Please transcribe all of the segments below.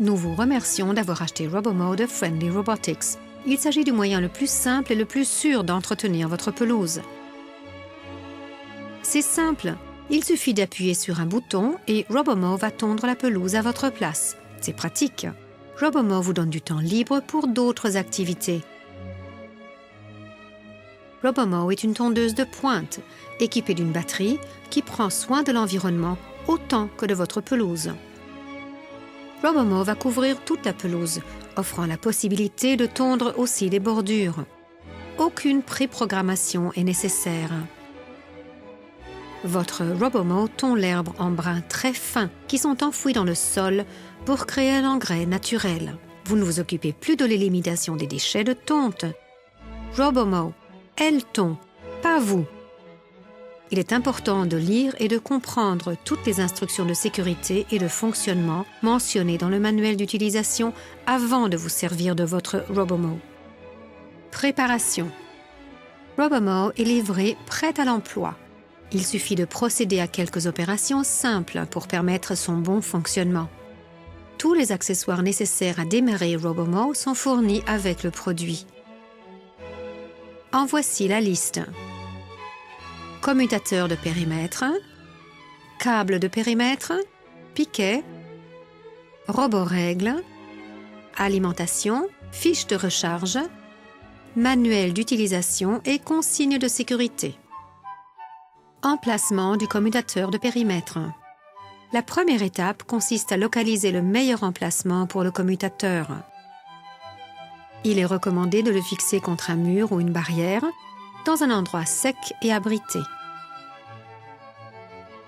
Nous vous remercions d'avoir acheté Robomow de Friendly Robotics. Il s'agit du moyen le plus simple et le plus sûr d'entretenir votre pelouse. C'est simple, il suffit d'appuyer sur un bouton et Robomow va tondre la pelouse à votre place. C'est pratique. Robomow vous donne du temps libre pour d'autres activités. Robomow est une tondeuse de pointe, équipée d'une batterie qui prend soin de l'environnement autant que de votre pelouse. Robomow va couvrir toute la pelouse, offrant la possibilité de tondre aussi les bordures. Aucune préprogrammation est nécessaire. Votre Robomow tond l'herbe en brins très fins qui sont enfouis dans le sol pour créer un engrais naturel. Vous ne vous occupez plus de l'élimination des déchets de tonte. Robomow, elle tond, pas vous. Il est important de lire et de comprendre toutes les instructions de sécurité et de fonctionnement mentionnées dans le manuel d'utilisation avant de vous servir de votre Robomow. Préparation. Robomow est livré prêt à l'emploi. Il suffit de procéder à quelques opérations simples pour permettre son bon fonctionnement. Tous les accessoires nécessaires à démarrer Robomow sont fournis avec le produit. En voici la liste. Commutateur de périmètre, câble de périmètre, piquet, roborègle, alimentation, fiche de recharge, manuel d'utilisation et consignes de sécurité. Emplacement du commutateur de périmètre. La première étape consiste à localiser le meilleur emplacement pour le commutateur. Il est recommandé de le fixer contre un mur ou une barrière, dans un endroit sec et abrité.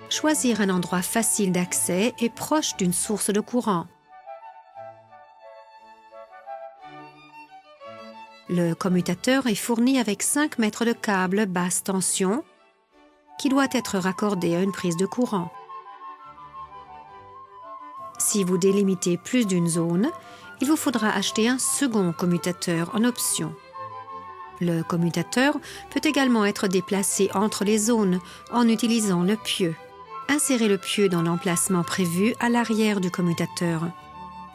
Choisir un endroit facile d'accès et proche d'une source de courant. Le commutateur est fourni avec 5 mètres de câble basse tension qui doit être raccordé à une prise de courant. Si vous délimitez plus d'une zone, il vous faudra acheter un second commutateur en option. Le commutateur peut également être déplacé entre les zones en utilisant le pieu. Insérez le pieu dans l'emplacement prévu à l'arrière du commutateur.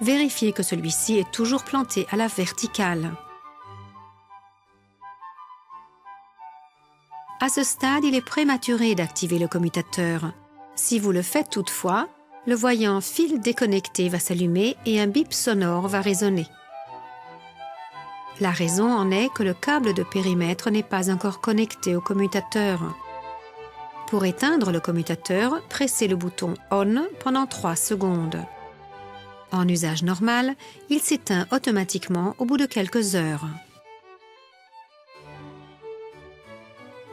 Vérifiez que celui-ci est toujours planté à la verticale. À ce stade, il est prématuré d'activer le commutateur. Si vous le faites toutefois, le voyant fil déconnecté va s'allumer et un bip sonore va résonner. La raison en est que le câble de périmètre n'est pas encore connecté au commutateur. Pour éteindre le commutateur, pressez le bouton « On » pendant 3 secondes. En usage normal, il s'éteint automatiquement au bout de quelques heures.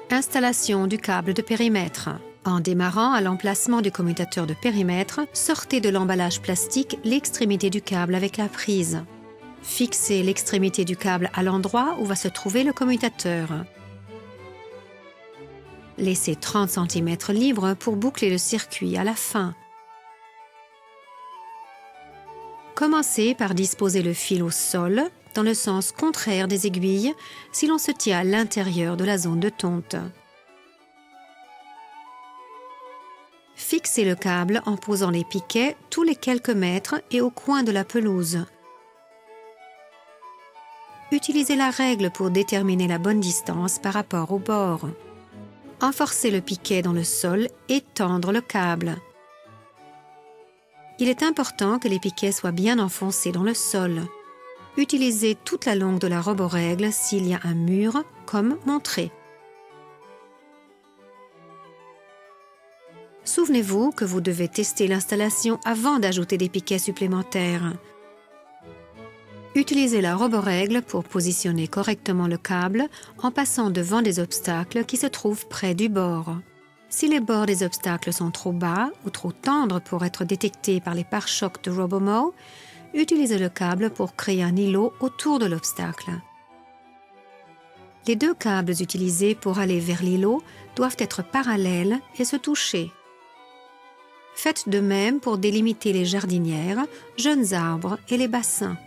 Installation du câble de périmètre. En démarrant à l'emplacement du commutateur de périmètre, sortez de l'emballage plastique l'extrémité du câble avec la prise. Fixez l'extrémité du câble à l'endroit où va se trouver le commutateur. Laissez 30 cm libres pour boucler le circuit à la fin. Commencez par disposer le fil au sol, dans le sens contraire des aiguilles, si l'on se tient à l'intérieur de la zone de tonte. Fixez le câble en posant les piquets tous les quelques mètres et au coin de la pelouse. Utilisez la règle pour déterminer la bonne distance par rapport au bord. Enforcez le piquet dans le sol et tendre le câble. Il est important que les piquets soient bien enfoncés dans le sol. Utilisez toute la longue de la roborègle s'il y a un mur, comme montré. Souvenez-vous que vous devez tester l'installation avant d'ajouter des piquets supplémentaires. Utilisez la roborègle pour positionner correctement le câble en passant devant des obstacles qui se trouvent près du bord. Si les bords des obstacles sont trop bas ou trop tendres pour être détectés par les pare-chocs de Robomow, utilisez le câble pour créer un îlot autour de l'obstacle. Les 2 câbles utilisés pour aller vers l'îlot doivent être parallèles et se toucher. Faites de même pour délimiter les jardinières, jeunes arbres et les bassins.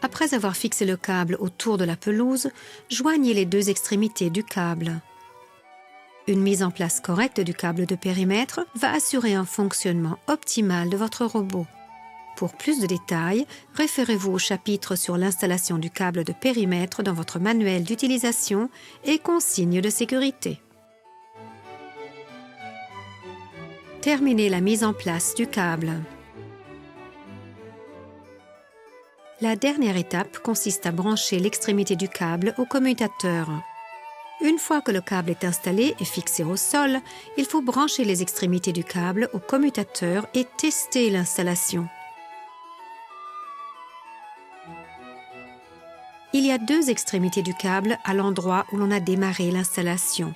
Après avoir fixé le câble autour de la pelouse, joignez les 2 extrémités du câble. Une mise en place correcte du câble de périmètre va assurer un fonctionnement optimal de votre robot. Pour plus de détails, référez-vous au chapitre sur l'installation du câble de périmètre dans votre manuel d'utilisation et consignes de sécurité. Terminez la mise en place du câble. La dernière étape consiste à brancher l'extrémité du câble au commutateur. Une fois que le câble est installé et fixé au sol, il faut brancher les extrémités du câble au commutateur et tester l'installation. Il y a 2 extrémités du câble à l'endroit où l'on a démarré l'installation.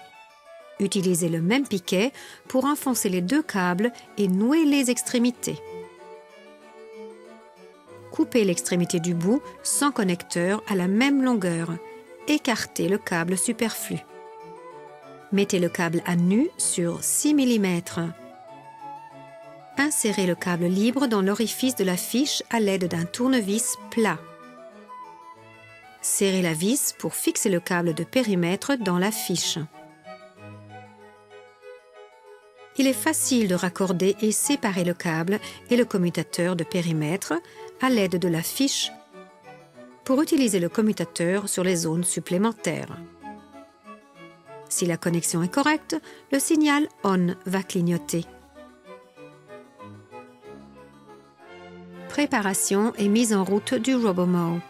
Utilisez le même piquet pour enfoncer les 2 câbles et nouer les extrémités. Coupez l'extrémité du bout sans connecteur à la même longueur. Écartez le câble superflu. Mettez le câble à nu sur 6 mm. Insérez le câble libre dans l'orifice de la fiche à l'aide d'un tournevis plat. Serrez la vis pour fixer le câble de périmètre dans la fiche. Il est facile de raccorder et séparer le câble et le commutateur de périmètre à l'aide de la fiche pour utiliser le commutateur sur les zones supplémentaires. Si la connexion est correcte, le signal ON va clignoter. Préparation et mise en route du RoboMow.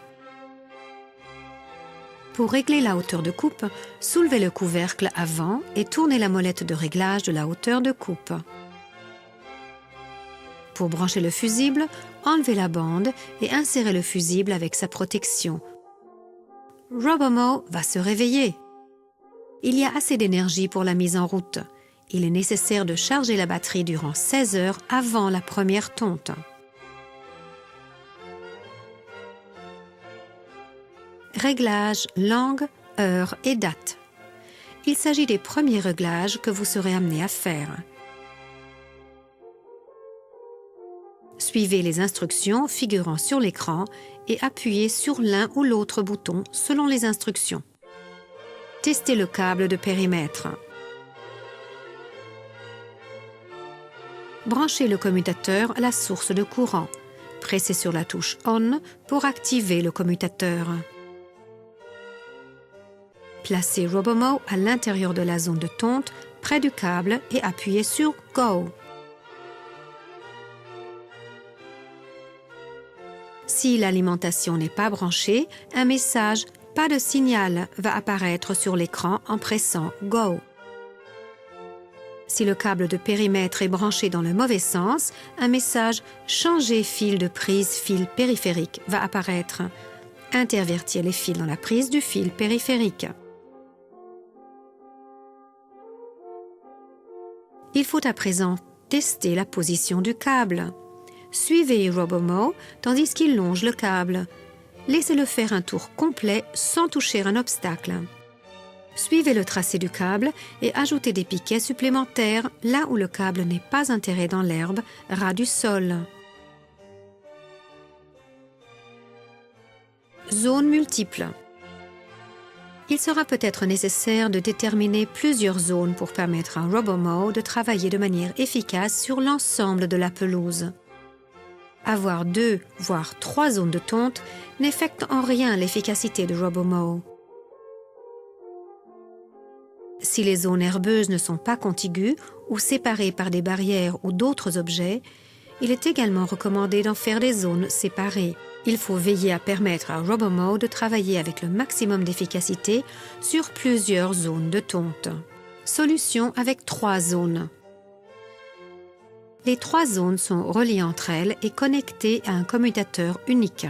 Pour régler la hauteur de coupe, soulevez le couvercle avant et tournez la molette de réglage de la hauteur de coupe. Pour brancher le fusible, enlevez la bande et insérez le fusible avec sa protection. RoboMow va se réveiller. Il y a assez d'énergie pour la mise en route. Il est nécessaire de charger la batterie durant 16 heures avant la première tonte. Réglages, langue, heure et date. Il s'agit des premiers réglages que vous serez amené à faire. Suivez les instructions figurant sur l'écran et appuyez sur l'un ou l'autre bouton selon les instructions. Testez le câble de périmètre. Branchez le commutateur à la source de courant. Pressez sur la touche ON pour activer le commutateur. Placez RoboMow à l'intérieur de la zone de tonte, près du câble et appuyez sur Go. Si l'alimentation n'est pas branchée, un message « Pas de signal » va apparaître sur l'écran en pressant Go. Si le câble de périmètre est branché dans le mauvais sens, un message « Changer fil de prise fil périphérique » va apparaître. Intervertir les fils dans la prise du fil périphérique. Il faut à présent tester la position du câble. Suivez RoboMow tandis qu'il longe le câble. Laissez-le faire un tour complet sans toucher un obstacle. Suivez le tracé du câble et ajoutez des piquets supplémentaires là où le câble n'est pas enterré dans l'herbe, ras du sol. Zones multiples. Il sera peut-être nécessaire de déterminer plusieurs zones pour permettre à RoboMow de travailler de manière efficace sur l'ensemble de la pelouse. Avoir 2, voire 3 zones de tonte n'affecte en rien l'efficacité de RoboMow. Si les zones herbeuses ne sont pas contiguës ou séparées par des barrières ou d'autres objets, il est également recommandé d'en faire des zones séparées. Il faut veiller à permettre à RoboMow de travailler avec le maximum d'efficacité sur plusieurs zones de tonte. Solution avec 3 zones. Les 3 zones sont reliées entre elles et connectées à un commutateur unique.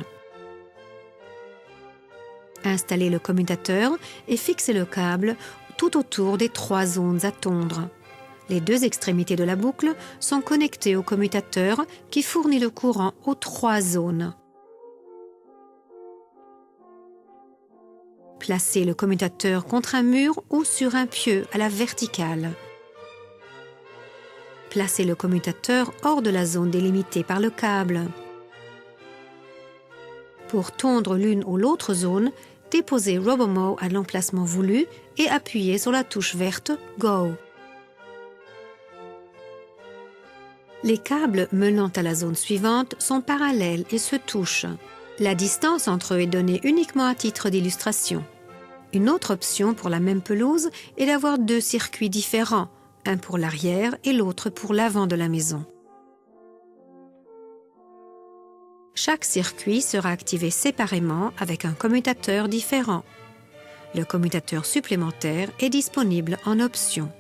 Installez le commutateur et fixez le câble tout autour des 3 zones à tondre. Les 2 extrémités de la boucle sont connectées au commutateur qui fournit le courant aux 3 zones. Placez le commutateur contre un mur ou sur un pieu à la verticale. Placez le commutateur hors de la zone délimitée par le câble. Pour tondre l'une ou l'autre zone, déposez RoboMow à l'emplacement voulu et appuyez sur la touche verte Go. Les câbles menant à la zone suivante sont parallèles et se touchent. La distance entre eux est donnée uniquement à titre d'illustration. Une autre option pour la même pelouse est d'avoir 2 circuits différents, un pour l'arrière et l'autre pour l'avant de la maison. Chaque circuit sera activé séparément avec un commutateur différent. Le commutateur supplémentaire est disponible en option.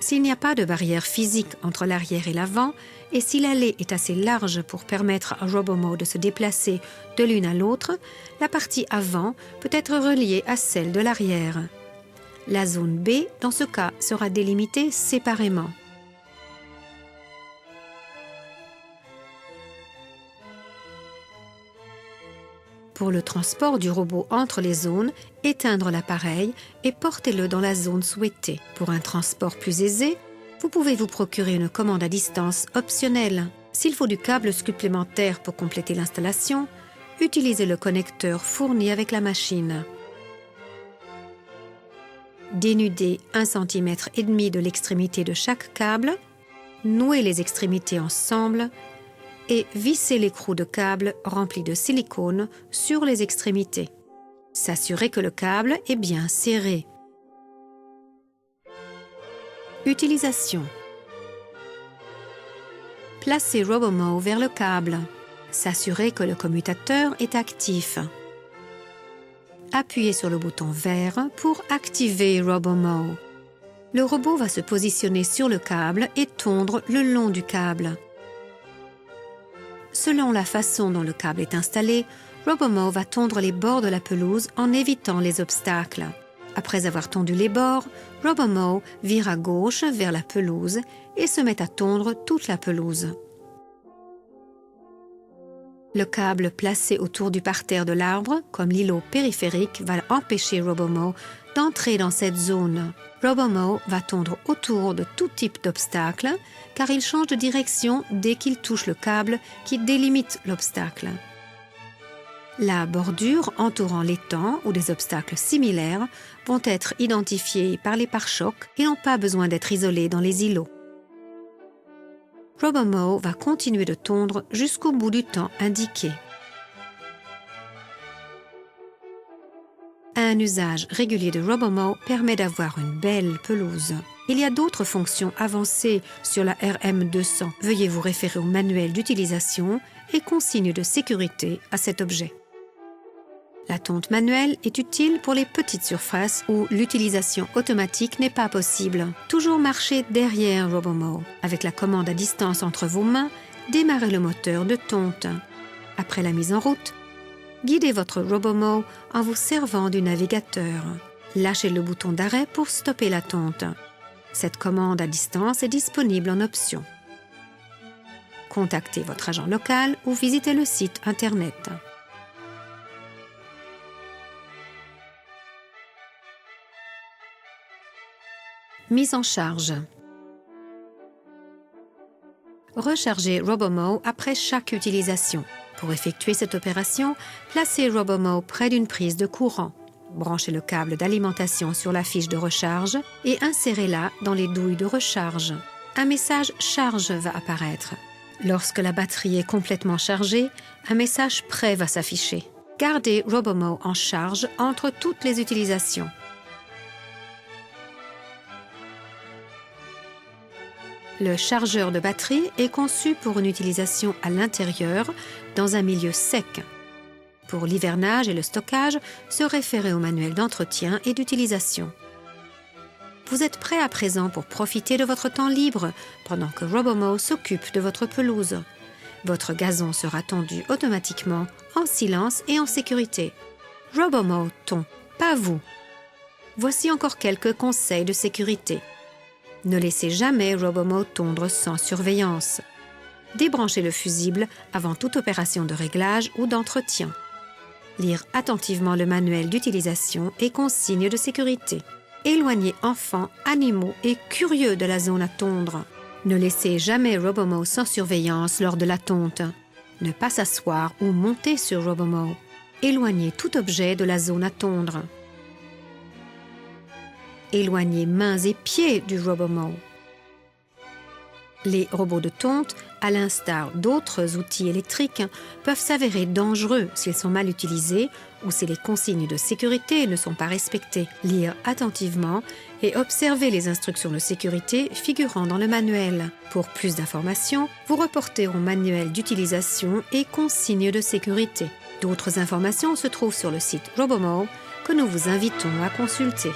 S'il n'y a pas de barrière physique entre l'arrière et l'avant, et si l'allée est assez large pour permettre à Robomo de se déplacer de l'une à l'autre, la partie avant peut être reliée à celle de l'arrière. La zone B, dans ce cas, sera délimitée séparément. Pour le transport du robot entre les zones, éteindre l'appareil et portez-le dans la zone souhaitée. Pour un transport plus aisé, vous pouvez vous procurer une commande à distance optionnelle. S'il faut du câble supplémentaire pour compléter l'installation, utilisez le connecteur fourni avec la machine. Dénudez 1,5 cm de l'extrémité de chaque câble, nouez les extrémités ensemble et vissez l'écrou de câble rempli de silicone sur les extrémités. S'assurer que le câble est bien serré. Utilisation. Placez Robomo vers le câble. S'assurer que le commutateur est actif. Appuyez sur le bouton vert pour activer Robomo. Le robot va se positionner sur le câble et tondre le long du câble. Selon la façon dont le câble est installé, Robomo va tondre les bords de la pelouse en évitant les obstacles. Après avoir tondu les bords, Robomo vire à gauche vers la pelouse et se met à tondre toute la pelouse. Le câble placé autour du parterre de l'arbre, comme l'îlot périphérique, va empêcher Robomo d'entrer dans cette zone. Robomo va tondre autour de tout type d'obstacle, car il change de direction dès qu'il touche le câble qui délimite l'obstacle. La bordure entourant l'étang ou des obstacles similaires vont être identifiés par les pare-chocs et n'ont pas besoin d'être isolés dans les îlots. Robomo va continuer de tondre jusqu'au bout du temps indiqué. Un usage régulier de Robomo permet d'avoir une belle pelouse. Il y a d'autres fonctions avancées sur la RM200. Veuillez vous référer au manuel d'utilisation et consignes de sécurité à cet objet. La tonte manuelle est utile pour les petites surfaces où l'utilisation automatique n'est pas possible. Toujours marcher derrière Robomo. Avec la commande à distance entre vos mains, démarrez le moteur de tonte. Après la mise en route, guidez votre Robomo en vous servant du navigateur. Lâchez le bouton d'arrêt pour stopper la tonte. Cette commande à distance est disponible en option. Contactez votre agent local ou visitez le site Internet. Mise en charge. Rechargez Robomo après chaque utilisation. Pour effectuer cette opération, placez Robomo près d'une prise de courant. Branchez le câble d'alimentation sur la fiche de recharge et insérez-la dans les douilles de recharge. Un message « Charge » va apparaître. Lorsque la batterie est complètement chargée, un message « Prêt » va s'afficher. Gardez Robomo en charge entre toutes les utilisations. Le chargeur de batterie est conçu pour une utilisation à l'intérieur, dans un milieu sec. Pour l'hivernage et le stockage, se référer au manuel d'entretien et d'utilisation. Vous êtes prêt à présent pour profiter de votre temps libre pendant que Robomo s'occupe de votre pelouse. Votre gazon sera tondu automatiquement, en silence et en sécurité. Robomo tond, pas vous. Voici encore quelques conseils de sécurité. Ne laissez jamais Robomo tondre sans surveillance. Débranchez le fusible avant toute opération de réglage ou d'entretien. Lire attentivement le manuel d'utilisation et consignes de sécurité. Éloignez enfants, animaux et curieux de la zone à tondre. Ne laissez jamais Robomo sans surveillance lors de la tonte. Ne pas s'asseoir ou monter sur Robomo. Éloignez tout objet de la zone à tondre. éloigner mains et pieds du Robomo. Les robots de tonte, à l'instar d'autres outils électriques, peuvent s'avérer dangereux s'ils sont mal utilisés ou si les consignes de sécurité ne sont pas respectées. Lire attentivement et observer les instructions de sécurité figurant dans le manuel. Pour plus d'informations, vous reportez au manuel d'utilisation et consignes de sécurité. D'autres informations se trouvent sur le site Robomo que nous vous invitons à consulter.